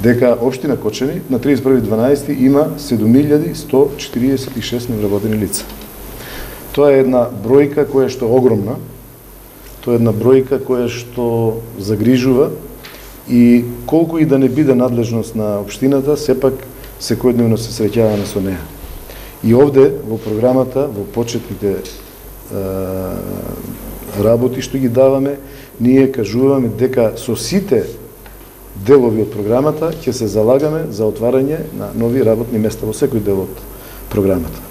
дека општина Кочани на 31.12 има 7146 невработени лица. Тоа е една бројка која што е огромна, тоа е една бројка која што загрижува и колку и да не биде надлежност на општината, сепак секојдневно се среќаваме со неа. И овде во програмата, во почетните работи што ги даваме, ние кажуваме дека со сите делови од програмата ќе се залагаме за отварање на нови работни места во секој дел од програмата.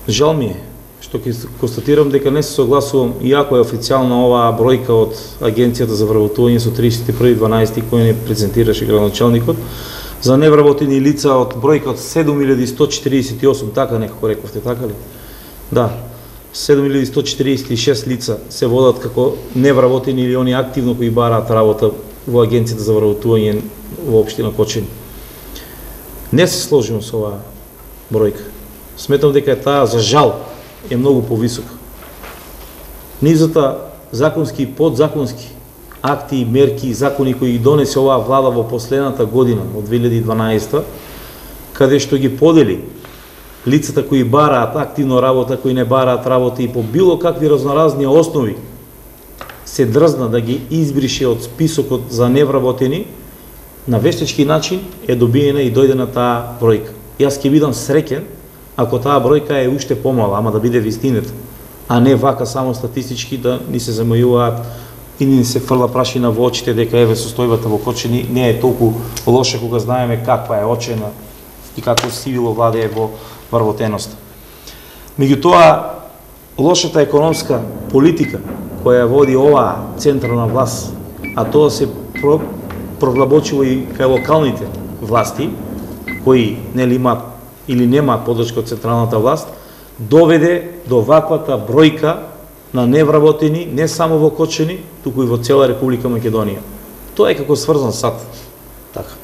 Жал ми е што ќе констатирам дека не се согласувам, иако е официјална оваа бројка од Агенцијата за вработување со 31.12 кој не презентираше градоначалникот, за невработени лица од бројка од 7148, така некако рековте, така ли? Да, 7146 лица се водат како невработени или они активно кои бараат работа во Агенцијата за вработување во општина Кочани. Не се сложим со оваа бројка. Сметам дека таа, за жал, е многу повисока. Низата законски и подзаконски акти, мерки и закони кои ги донесе оваа влада во последната година, од 2012, каде што ги подели лицата кои бараат активно работа, кои не бараат работа и по било какви разноразни основи се дрзна да ги избрише од списокот за невработени, на вештачки начин е добиена и дојде на таа бројка. Јас ќе бидам среќен ако таа бројка е уште помала, ама да биде вистината, а не вака само статистички да ни се замајуваат и ни се фрла прашина во очите дека еве состојбата во Кочани не е толку лоша кога знаеме каква е очена и како сивило владее во вработеноста. Меѓутоа, лошата економска политика која води оваа централна власт, а тоа се проглабочува и кај локалните власти, кои нели имаат или немаат подршка од централната власт, доведе до ваквата бројка на невработени не само во Кочани, туку и во цела Република Македонија. Тоа е како сврзан сат. Така.